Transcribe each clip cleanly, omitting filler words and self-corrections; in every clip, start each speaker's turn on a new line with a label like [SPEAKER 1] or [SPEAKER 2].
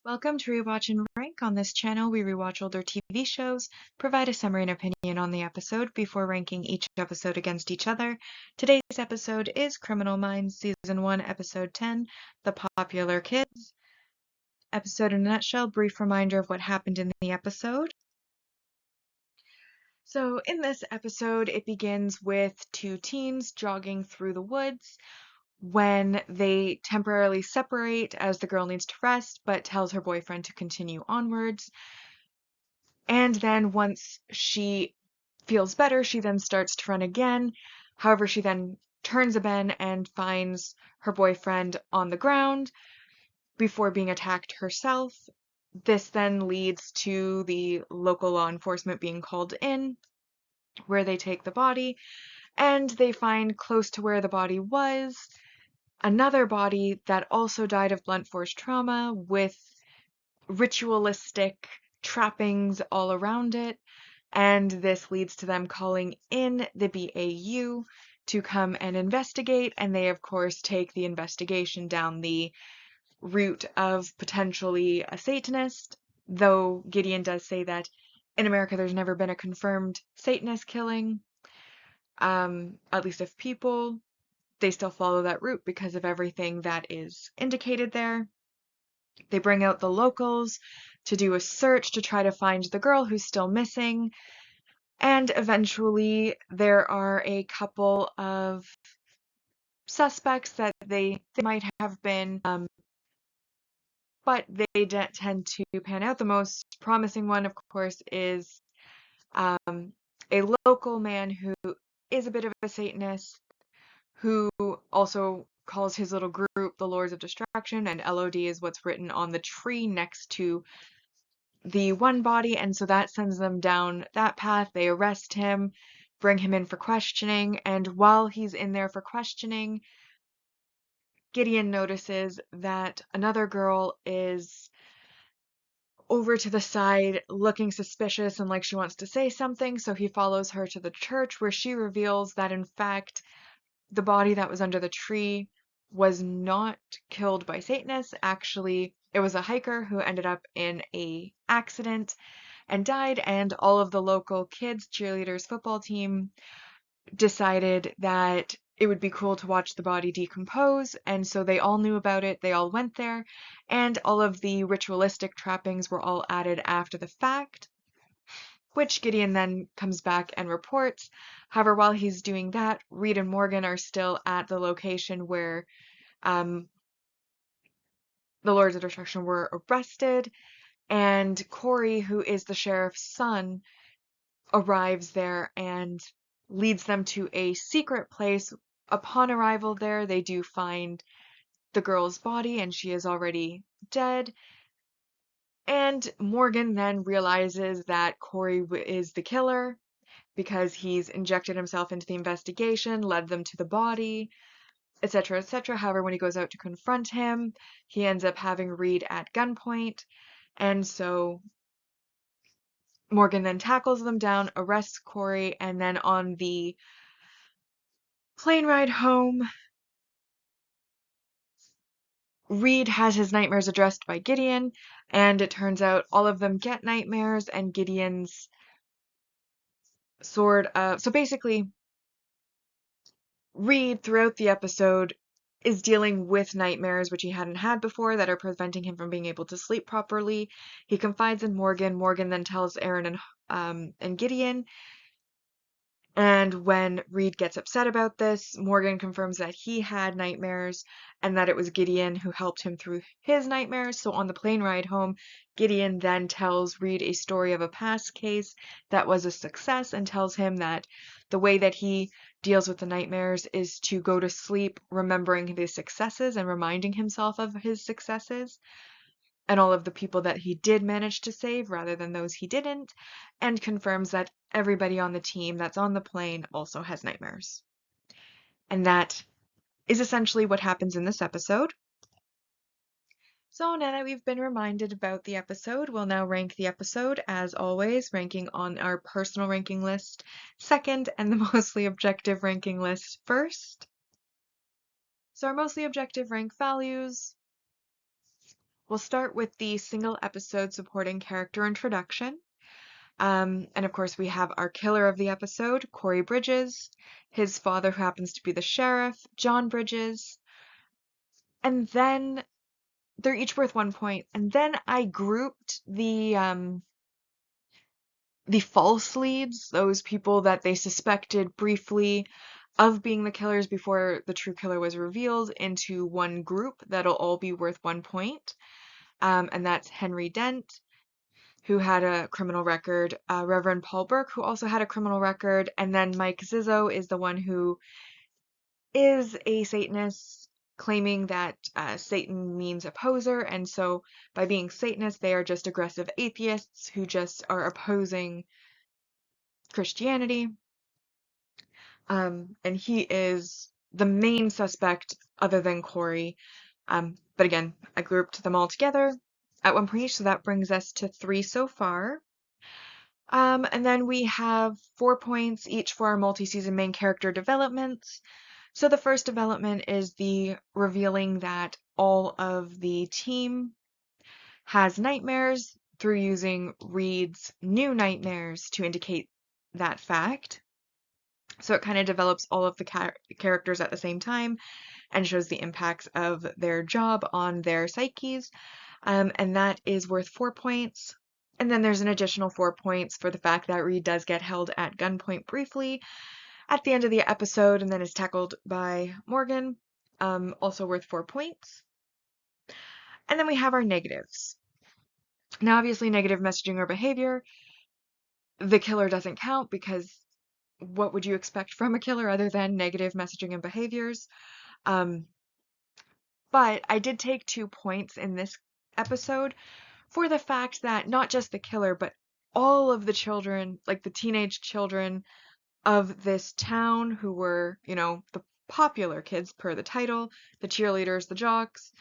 [SPEAKER 1] Welcome to Rewatch and Rank. On this channel, we rewatch older TV shows, provide a summary and opinion on the episode before ranking each episode against each other. Today's episode is Criminal Minds Season 1, Episode 10, The Popular Kids. Episode in a nutshell, brief reminder of what happened in the episode. So in this episode, it begins with two teens jogging through the woods when they temporarily separate as the girl needs to rest, but tells her boyfriend to continue onwards. And then once she feels better, she then starts to run again. However, she then turns a bend and finds her boyfriend on the ground before being attacked herself. This then leads to the local law enforcement being called in, where they take the body, and they find close to where the body was another body that also died of blunt force trauma with ritualistic trappings all around it, and this leads to them calling in the BAU to come and investigate, and they of course take the investigation down the route of potentially a Satanist, though Gideon does say that in America there's never been a confirmed Satanist killing, at least of people. They still follow that route because of everything that is indicated there. They bring out the locals to do a search to try to find the girl who's still missing, and eventually there are a couple of suspects that they might have been, but they don't tend to pan out. The most promising one, of course, is a local man who is a bit of a Satanist, who also calls his little group the Lords of Destruction, and LOD is what's written on the tree next to the one body, and so that sends them down that path. They arrest him, bring him in for questioning, and while he's in there for questioning, Gideon notices that another girl is over to the side looking suspicious and like she wants to say something, so he follows her to the church where she reveals that in fact the body that was under the tree was not killed by Satanists. Actually, it was a hiker who ended up in an accident and died, and all of the local kids, cheerleaders, football team decided that it would be cool to watch the body decompose, and so they all knew about it, they all went there, and all of the ritualistic trappings were all added after the fact, which Gideon then comes back and reports. However, while he's doing that, Reed and Morgan are still at the location where the Lords of Destruction were arrested, and Corey, who is the sheriff's son, arrives there and leads them to a secret place. Upon arrival there, they do find the girl's body, and she is already dead. And Morgan then realizes that Corey is the killer because he's injected himself into the investigation, led them to the body, etc., etc. However, when he goes out to confront him, he ends up having Reed at gunpoint, and so Morgan then tackles them down, arrests Corey, and then on the plane ride home, Reed has his nightmares addressed by Gideon, and it turns out all of them get nightmares, and Gideon's so basically, Reed throughout the episode is dealing with nightmares which he hadn't had before that are preventing him from being able to sleep properly. He confides in Morgan. Morgan then tells Aaron and Gideon. And when Reed gets upset about this, Morgan confirms that he had nightmares and that it was Gideon who helped him through his nightmares. So on the plane ride home, Gideon then tells Reed a story of a past case that was a success and tells him that the way that he deals with the nightmares is to go to sleep remembering his successes and reminding himself of his successes and all of the people that he did manage to save rather than those he didn't, and confirms that everybody on the team that's on the plane also has nightmares. And that is essentially what happens in this episode. So now that we've been reminded about the episode, we'll now rank the episode, as always, ranking on our personal ranking list second and the mostly objective ranking list first. So our mostly objective rank values We'll start with the single episode supporting character introduction. And of course, we have our killer of the episode, Corey Bridges, his father, who happens to be the sheriff, John Bridges, and then they're each worth 1 point. And then I grouped the false leads, those people that they suspected briefly of being the killers before the true killer was revealed, into one group that'll all be worth 1 point. And that's Henry Dent, who had a criminal record, Reverend Paul Burke, who also had a criminal record, and then Mike Zizzo is the one who is a Satanist, claiming that Satan means opposer, and so by being Satanists, they are just aggressive atheists who just are opposing Christianity. And he is the main suspect other than Corey. But again, I grouped them all together at 1 point each, so that brings us to 3 so far. And then we have 4 points each for our multi-season main character developments. So the first development is the revealing that all of the team has nightmares through using Reed's new nightmares to indicate that fact. So it kind of develops all of the characters at the same time and shows the impacts of their job on their psyches. And that is worth 4 points. And then there's an additional 4 points for the fact that Reed does get held at gunpoint briefly at the end of the episode and then is tackled by Morgan, also worth 4 points. And then we have our negatives. Now, obviously, negative messaging or behavior, the killer doesn't count because what would you expect from a killer other than negative messaging and behaviors? But I did take 2 points in this episode for the fact that not just the killer, but all of the children, like the teenage children of this town who were, the popular kids per the title, the cheerleaders, the jocks,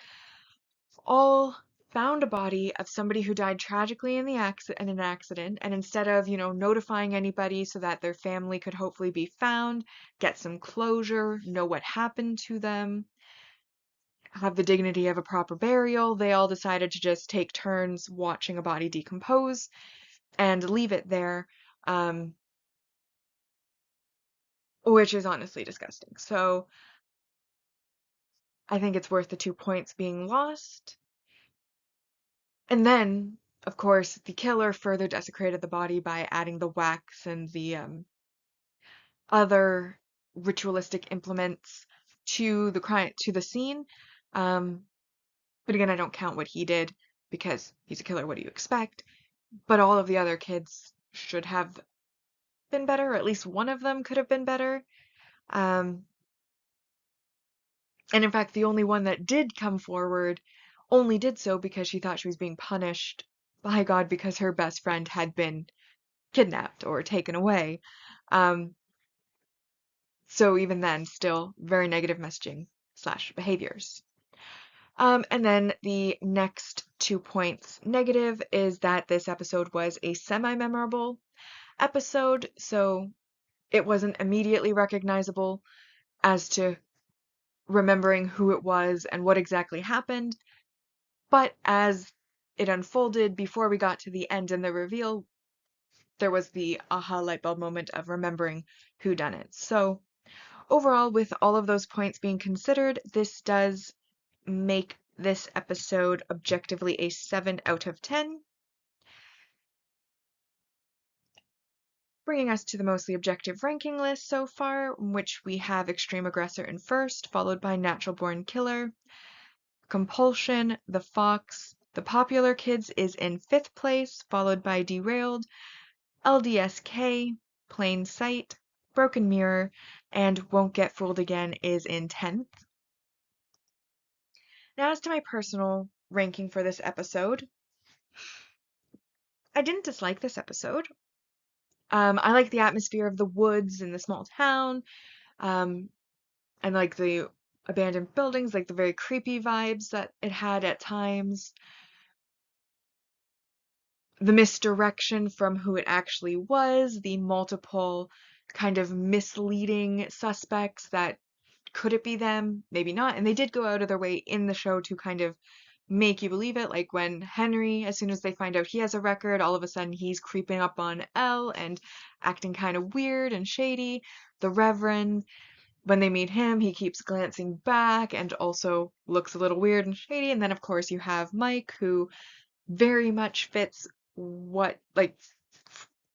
[SPEAKER 1] all found a body of somebody who died tragically in an accident, and instead of, notifying anybody so that their family could hopefully be found, get some closure, know what happened to them, have the dignity of a proper burial, they all decided to just take turns watching a body decompose and leave it there, which is honestly disgusting. So I think it's worth the 2 points being lost. And then, of course, the killer further desecrated the body by adding the wax and the other ritualistic implements to the scene. But again, I don't count what he did because he's a killer. What do you expect? But all of the other kids should have been better, or at least one of them could have been better. And in fact, the only one that did come forward only did so because she thought she was being punished by God because her best friend had been kidnapped or taken away. So even then, still very negative messaging / behaviors. And then the next 2 points negative is that this episode was a semi-memorable episode, so it wasn't immediately recognizable as to remembering who it was and what exactly happened. But as it unfolded, before we got to the end and the reveal, there was the aha light bulb moment of remembering who done it. So overall, with all of those points being considered, this does make this episode objectively a 7 out of 10. Bringing us to the mostly objective ranking list so far, in which we have Extreme Aggressor in first, followed by Natural Born Killer. Compulsion, The Fox, The Popular Kids is in 5th place, followed by Derailed, LDSK, Plain Sight, Broken Mirror, and Won't Get Fooled Again is in 10th. Now as to my personal ranking for this episode, I didn't dislike this episode. I like the atmosphere of the woods in the small town, and like the abandoned buildings, like the very creepy vibes that it had at times. The misdirection from who it actually was, the multiple kind of misleading suspects that could it be them, maybe not. And they did go out of their way in the show to kind of make you believe it. Like when Henry, as soon as they find out he has a record, all of a sudden he's creeping up on Elle and acting kind of weird and shady. The Reverend, when they meet him, he keeps glancing back and also looks a little weird and shady. And then, of course, you have Mike, who very much fits what, like,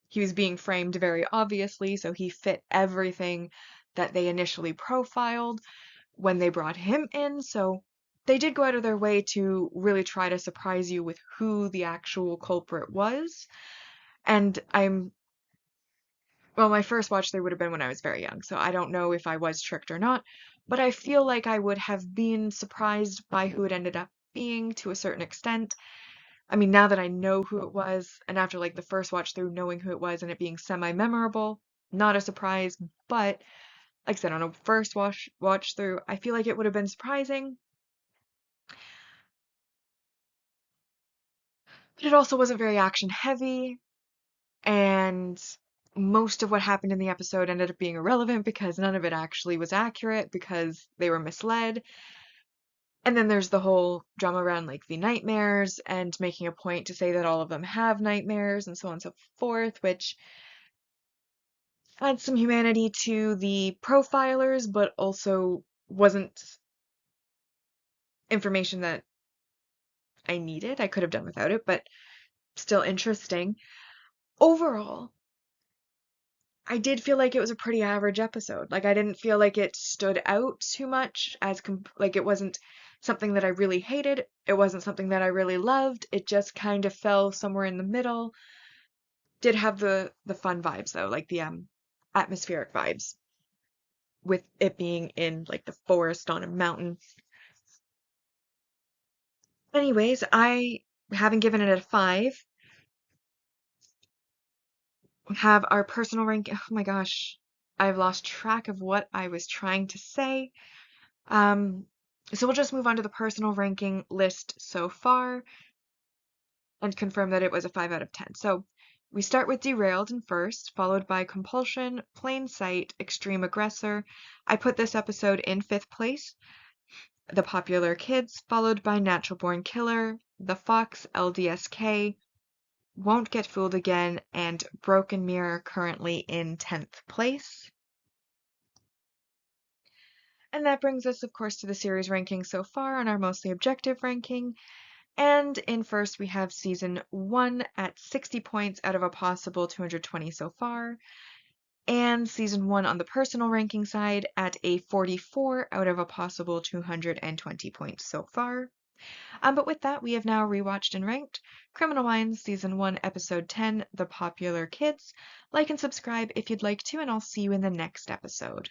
[SPEAKER 1] he was being framed very obviously, so he fit everything that they initially profiled when they brought him in. So they did go out of their way to really try to surprise you with who the actual culprit was. And well, my first watch through would have been when I was very young, so I don't know if I was tricked or not, but I feel like I would have been surprised by who it ended up being to a certain extent. I mean, now that I know who it was, and after like the first watch through knowing who it was and it being semi-memorable, not a surprise, but like I said, on a first watch through, I feel like it would have been surprising, but it also wasn't very action heavy, and most of what happened in the episode ended up being irrelevant because none of it actually was accurate because they were misled. And then there's the whole drama around like the nightmares and making a point to say that all of them have nightmares and so on and so forth, which adds some humanity to the profilers, but also wasn't information that I needed. I could have done without it, but still interesting. Overall, I did feel like it was a pretty average episode. Like I didn't feel like it stood out too much as like it wasn't something that I really hated. It wasn't something that I really loved. It just kind of fell somewhere in the middle. Did have the fun vibes though, like the atmospheric vibes with it being in like the forest on a mountain. Anyways, I haven't given it a 5. Have our personal rank. Oh my gosh, I've lost track of what I was trying to say. Um, so we'll just move on to the personal ranking list so far and confirm that it was a 5 out of 10. So we start with Derailed in first, followed by Compulsion, Plain Sight, Extreme Aggressor. I put this episode in 5th place. The Popular Kids, followed by Natural Born Killer, The Fox, LDSK, Won't Get Fooled Again, and Broken Mirror currently in 10th place. And that brings us, of course, to the series ranking so far on our mostly objective ranking. And in first, we have season 1 at 60 points out of a possible 220 so far. And season 1 on the personal ranking side at a 44 out of a possible 220 points so far. But with that, we have now rewatched and ranked Criminal Minds Season 1, Episode 10, The Popular Kids. Like and subscribe if you'd like to, and I'll see you in the next episode.